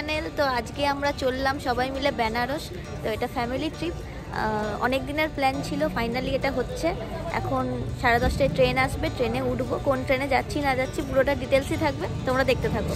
Channel. তো আজকে আমরা চললাম সবাই মিলে বেনারস। তো এটা ফ্যামিলি ট্রিপ, অনেক দিনের প্ল্যান ছিল, ফাইনালি এটা হচ্ছে। এখন 10:30টায় ট্রেন আসবে, ট্রেনে উঠবো। কোন ট্রেনে যাচ্ছি না যাচ্ছি পুরোটা ডিটেলসই থাকবে, তোমরা দেখতে থাকো।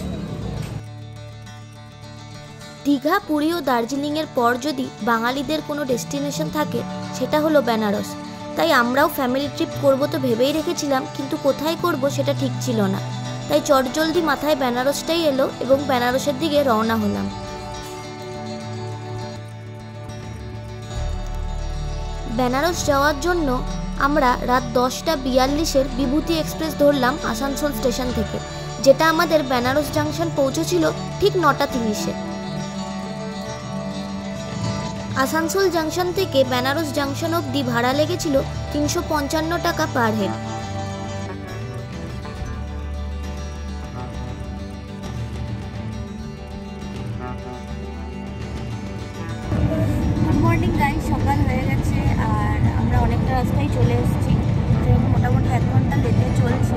দীঘা, পুরী ও দার্জিলিংয়ের পর যদি বাঙালিদের কোনো ডেস্টিনেশন থাকে সেটা হলো বেনারস। তাই আমরাও ফ্যামিলি ট্রিপ করব তো ভেবেই রেখেছিলাম, কিন্তু কোথায় করব সেটা ঠিক ছিল না। তাই চটজলদি মাথায় বেনারসটাই এলো এবং বেনারসের দিকে রওনা হলাম। বেনারস যাওয়ার জন্য আমরা রাত 10:42-এর বিভূতি এক্সপ্রেস ধরলাম আসানসোল স্টেশন থেকে, যেটা আমাদের বেনারস জাংশন পৌঁছেছিল ঠিক 9:30-এ। আসানসোল জাংশন থেকে বেনারস জাংশন অবধি ভাড়া লেগেছিল 355 টাকা per head. Good morning guys, সকাল হয়ে গেছে আর আমরা অনেকটা রাস্তায় চলে এসেছি। ট্রেন মোটামুটি 1 ঘন্টা লেটে চলছে।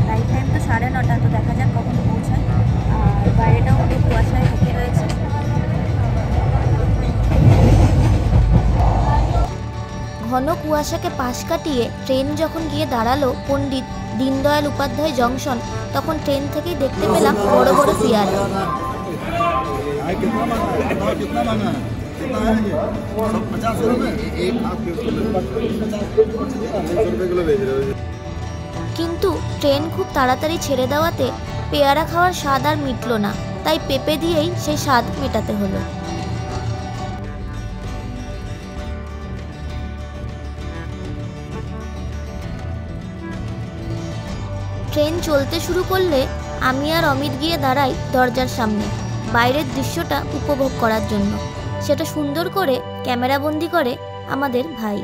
রাইট টাইম তো 9:30, তো দেখা যাক কখন পৌঁছায়। আর বাইরেটাও অনেক কুয়াশায় ঢেকে রয়েছে। ঘন কুয়াশাকে পাশ কাটিয়ে ট্রেন যখন গিয়ে দাঁড়ালো পণ্ডিত দীনদয়াল উপাধ্যায় জংশন, তখন ট্রেন থেকেই দেখতে পেলাম বড় বড় পেয়ারা। কিন্তু ট্রেন খুব তাড়াতাড়ি ছেড়ে দেওয়াতে পেয়ারা খাওয়ার স্বাদ আর মিটল না, তাই পেঁপে দিয়েই সেই স্বাদ মেটাতে হলো। ট্রেন চলতে শুরু করলে আমি আর অমিত গিয়ে দাঁড়াই দরজার সামনে, বাইরের দৃশ্যটা উপভোগ করার জন্য। সেটা সুন্দর করে ক্যামেরাবন্দি করে আমাদের ভাই।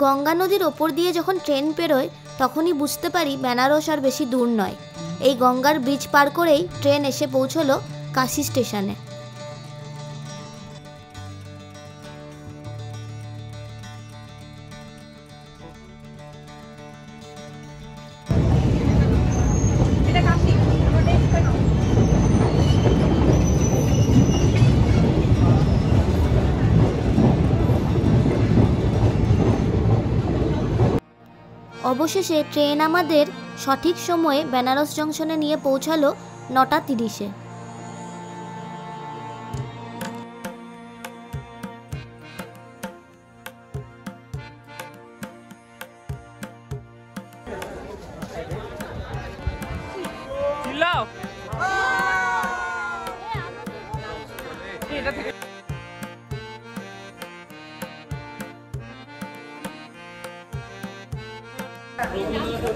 গঙ্গা নদীর ওপর দিয়ে যখন ট্রেন পেরোয় তখনই বুঝতে পারি বেনারস আর বেশি দূর নয়। এই গঙ্গার ব্রিজ পার করেই ট্রেন এসে পৌঁছলো কাশী স্টেশনে। অবশেষে ট্রেন আমাদের সঠিক সময়ে বেনারস জংশনে নিয়ে পৌঁছালো 9:30-এ।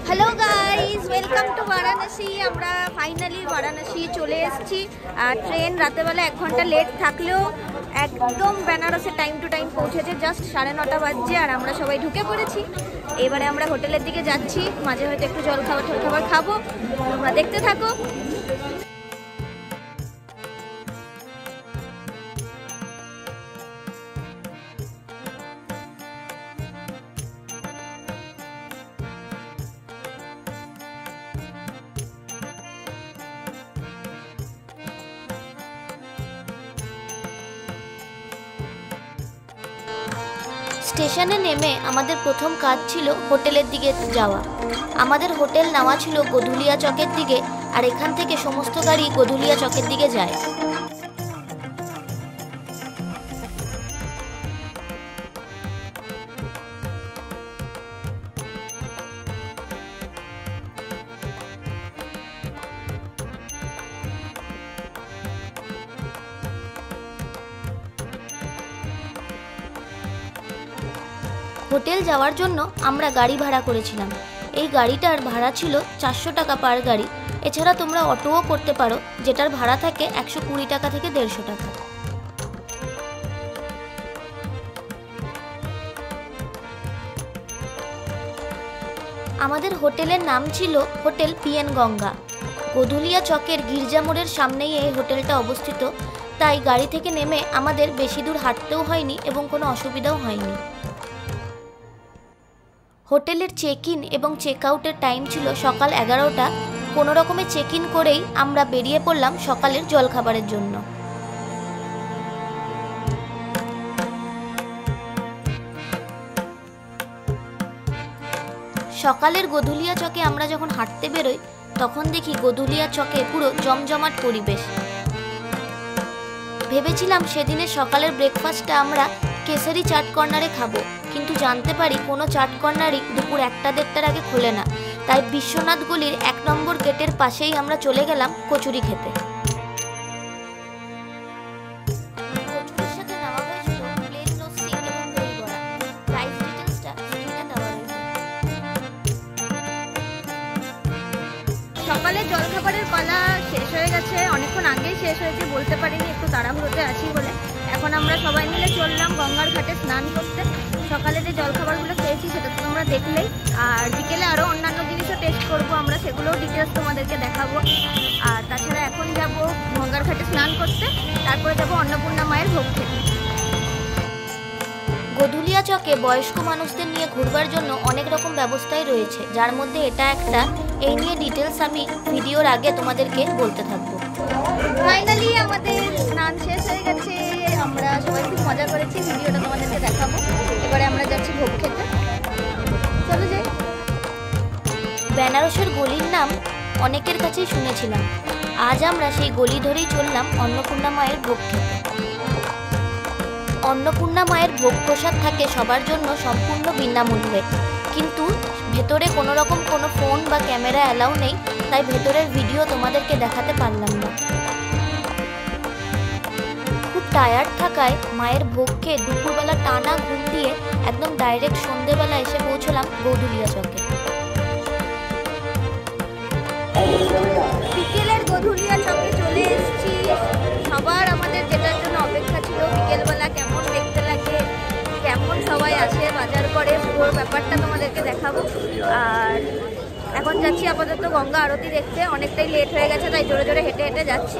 Hello guys, welcome to Varanasi. আমরা ফাইনালি বারাণসী চলে এসেছি। আর ট্রেন রাতেবেলা 1 ঘন্টা লেট থাকলেও একদম বেনারসে টাইম টু টাইম পৌঁছেছে। জাস্ট 9:30 বাজছে আর আমরা সবাই ঢুকে পড়েছি। এবারে আমরা হোটেলের দিকে যাচ্ছি, মাঝে হয়তো একটু জলখাবার খাবো। তোমরা দেখতে থাকো। স্টেশনে নেমে আমাদের প্রথম কাজ ছিল হোটেলের দিকে যাওয়া। আমাদের হোটেল নেওয়া ছিল গধুলিয়া চকের দিকে, আর এখান থেকে সমস্ত গাড়ি গধুলিয়া চকের দিকে যায়। হোটেল যাওয়ার জন্য আমরা গাড়ি ভাড়া করেছিলাম। এই গাড়িটার ভাড়া ছিল 400 টাকা পার গাড়ি। এছাড়া তোমরা অটোও করতে পারো, যেটার ভাড়া থাকে 120 টাকা থেকে 150 টাকা। আমাদের হোটেলের নাম ছিল হোটেল পিএন গঙ্গা। গধুলিয়া চকের গির্জা মোড়ের সামনেই এই হোটেলটা অবস্থিত, তাই গাড়ি থেকে নেমে আমাদের বেশি দূর হাঁটতেও হয়নি এবং কোনো অসুবিধাও হয়নি। হোটেলের চেক ইন এবং চেক আউটের টাইম ছিল সকাল 11টা। কোনো রকমে চেক ইন করেই আমরা বেরিয়ে পড়লাম সকালের জলখাবারের জন্য। সকালের গধুলিয়া চকে আমরা যখন হাঁটতে বেরোই তখন দেখি গধুলিয়া চকে পুরো জমজমাট পরিবেশ। ভেবেছিলাম সেদিনের সকালের ব্রেকফাস্টটা আমরা কেসারি চাট কর্নারে খাবো, কিন্তু জানতে পারি কোনো চাট কর্নারই দুপুর 1টা-1:30টার আগে খোলে না। তাই বিশ্বনাথ গলির 1 নম্বর গেটের পাশেই আমরা চলে গেলাম কচুরি খেতে। সকালে জলখাবারের পালা শেষ হয়ে গেছে, অনেকক্ষণ আগেই শেষ হয়েছে, বলতে পারিনি, একটু তাড়াহুড়োতে আছি বলে। এখন আমরা সবাই মিলে চললাম গঙ্গার ঘাটে স্নান করতে। সকালে যে জলখাবারগুলো খেয়েছি সেটা তো তোমরা দেখলেই, আর বিকেলে আরও অন্যান্য জিনিসও টেস্ট করবো আমরা, সেগুলোও ডিটেলস তোমাদেরকে দেখাবো। আর তাছাড়া এখন যাব গঙ্গার ঘাটে স্নান করতে, তারপরে যাব অন্নপূর্ণা মায়ের ভোগ খেতে। গধুলিয়া চকে বয়স্ক মানুষদের নিয়ে ঘুরবার জন্য অনেক রকম ব্যবস্থাই রয়েছে, যার মধ্যে এটা একটা। এই নিয়ে ডিটেলস আমি ভিডিওর আগে তোমাদেরকে বলতে থাকবো। ফাইনালি আমাদের স্নান শেষ হয়ে গেছে, আমরা সবাই খুব মজা করেছি, ভিডিওটা তোমাদেরকে দেখাবো। এবারে আমরা যাচ্ছি ভোগ খেতে, চলো যাই। বেনারসের গলির নাম অনেকের কাছেই শুনেছিলাম, আজ আমরা সেই গলি ধরেই চললাম অন্নপূর্ণা মায়ের ভোগ খেতে। অন্নপূর্ণা মায়ের ভোগ প্রসাদ থাকে সবার জন্য সম্পূর্ণ বিনামূল্যে, কিন্তু ভেতরে কোনো রকম কোনো ফোন বা ক্যামেরা অ্যালাউ নেই, তাই ভেতরের ভিডিও তোমাদেরকে দেখাতে পারলাম না। খুব টায়ার্ড থাকায় মায়ের ভোগ খেয়ে দুপুরবেলা টানা ঘুম দিয়ে একদম ডাইরেক্ট সন্ধেবেলা এসে পৌঁছলাম গধুলিয়া চকে। বিকেলের গধুলিয়া চকে চলে এসেছি। সবার আমাদের যেটার জন্য অপেক্ষা ছিল, বিকেলবেলা কেমন দেখতে লাগে, কেমন সবাই আসে বাজার করে, পুরো ব্যাপারটা তোমাদেরকে দেখাবো। আর এখন যাচ্ছি আপাতত গঙ্গা আরতি দেখতে, অনেকটাই লেট হয়ে গেছে, তাই জোরে জোরে হেঁটে হেঁটে যাচ্ছি।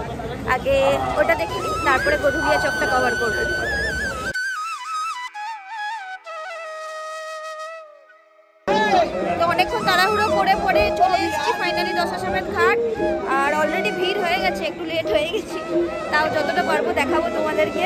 আগে ওটা দেখি, তারপরে গধুলিয়া চকটা কভার করবো। তো অনেকক্ষণ তাড়াহুড়ো করে পরে চলে এসেছি ফাইনালি দশাশ্রমের ঘাট। আর অলরেডি ভিড় হয়ে গেছে, একটু লেট হয়ে গেছি, তাও যতটা পারবো দেখাবো তোমাদেরকে।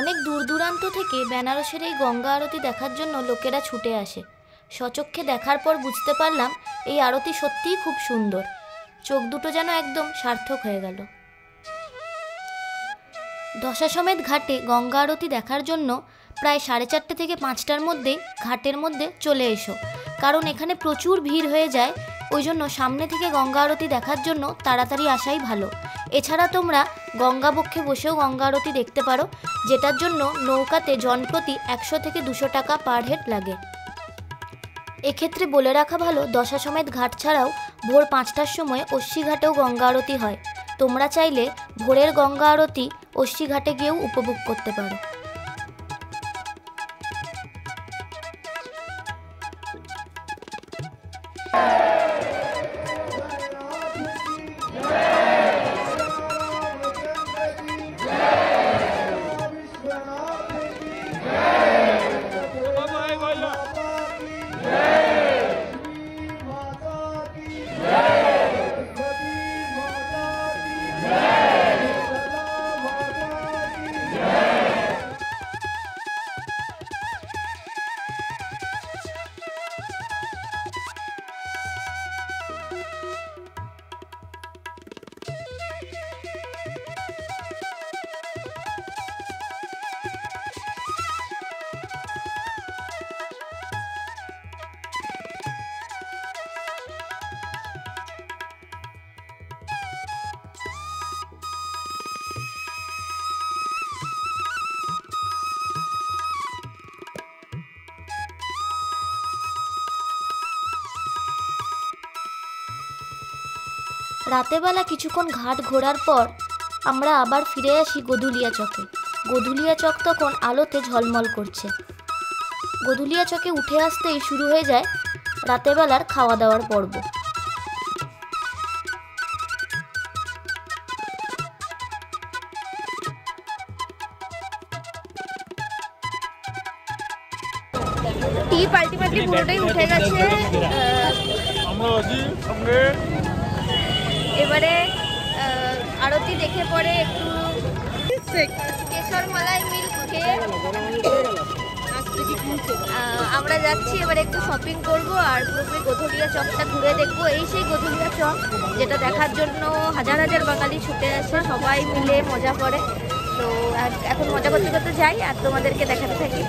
অনেক দূর দূরান্ত থেকে বেনারসের এই গঙ্গা আরতি দেখার জন্য লোকেরা ছুটে আসে। সচক্ষে দেখার পর বুঝতে পারলাম এই আরতি সত্যিই খুব সুন্দর। চোখ দুটো যেন একদম সার্থক হয়ে গেল। দশাসমেত ঘাটে গঙ্গা আরতি দেখার জন্য প্রায় 4:30 থেকে 5টার মধ্যে ঘাটের মধ্যে চলে এসো, কারণ এখানে প্রচুর ভিড় হয়ে যায়। ওই জন্য সামনে থেকে গঙ্গা আরতি দেখার জন্য তাড়াতাড়ি আসাই ভালো। এছাড়া তোমরা গঙ্গা বক্ষে বসেও গঙ্গা আরতি দেখতে পারো, যেটার জন্য নৌকাতে জনপ্রতি 100 থেকে 200 টাকা পার হেড লাগে। এক্ষেত্রে বলে রাখা ভালো, দশাসমেত ঘাট ছাড়াও ভোর 5টার সময় অশ্বী ঘাটেও গঙ্গা আরতি হয়। তোমরা চাইলে ভোরের গঙ্গা আরতি অশ্বী ঘাটে গিয়েও উপভোগ করতে পারো। রাতেবেলা কিছুক্ষণ ঘাট ঘোরার পর আমরা আবার ফিরে আসি গোধুলিয়া চকে। গোধুলিয়া চক তখন আলোতে ঝলমল করছে। গোধুলিয়া চকে উঠে আসতেই শুরু হয়ে যায় রাতেবেলার খাওয়া দাওয়ার পর্ব। টিপ আলটিমেটলি পুরোটাই উঠে গেছে। এবারে আরতি দেখে পরে একটু কেশর মালাই মিল্ক খেয়ে আমরা যাচ্ছি। এবারে একটু শপিং করব আর পুরোপুরি গোধুলিয়া চকটা ঘুরে দেখবো। এই সেই গোধুলিয়া চক যেটা দেখার জন্য হাজার হাজার বাঙালি ছুটে আসে, সবাই মিলে মজা করে। তো এখন মজা করতে করতে যাই আর তোমাদেরকে দেখাতে থাকি।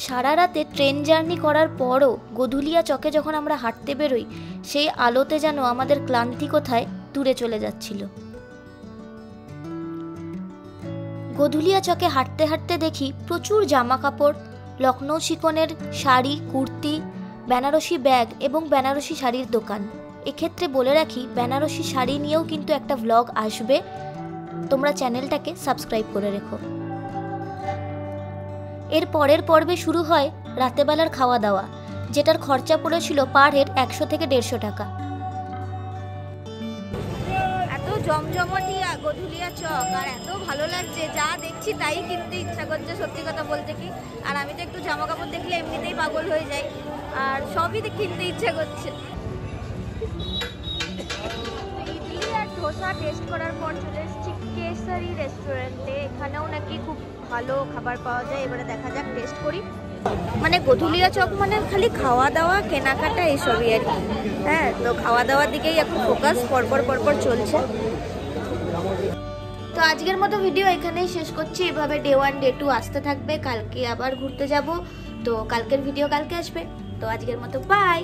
সারা রাতে ট্রেন জার্নি করার পরও গোধুলিয়া চকে যখন আমরা হাঁটতে বেরোই, সেই আলোতে যেন আমাদের ক্লান্তি কোথায় দূরে চলে যাচ্ছিল। গোধুলিয়া চকে হাঁটতে হাঁটতে দেখি প্রচুর জামা কাপড়, লখনৌ চিকনের শাড়ি, কুর্তি, বেনারসি ব্যাগ এবং বেনারসি শাড়ির দোকান। এক্ষেত্রে বলে রাখি, বেনারসি শাড়ি নিয়েও কিন্তু একটা ব্লগ আসবে, তোমরা চ্যানেলটাকে সাবস্ক্রাইব করে রেখো। এর পরের পর্বে শুরু হয় রাতেবেলার খাওয়া দাওয়া, যেটার খরচা পড়েছিল পার হেড 100 থেকে 150 টাকা। এত জমজমাটি গোধুলিয়া চক আর এত ভালো লাগছে, যা দেখছি তাই কিনতে ইচ্ছা করছে, সত্যি কথা বলতে কি। আর আমি তো একটু জামা কাপড় দেখলে এমনিতেই পাগল হয়ে যাই, আর সবই কিনতে ইচ্ছা করছে। ইডলি আর ধোসা টেস্ট করার পর চলে এসেছি কেসারি রেস্টুরেন্টে। এখানেও নাকি খুব ভালো খাবার পাওয়া যায়। এবারে দেখা যাক, টেস্ট করি। মানে গোধুলিয়া চক মানে খালি খাওয়া দাওয়া কেনাকাটা এসবই আর কি। হ্যাঁ, তো খাওয়া দাওয়ার দিকেই এখন ফোকাস পরপর চলছে। তো আজকের মতো ভিডিও এখানেই শেষ করছি। এভাবে ডে 1 ডে 2 আসতে থাকবে। কালকে আবার ঘুরতে যাব, তো কালকের ভিডিও কালকে আসবে। তো আজকের মতো বাই।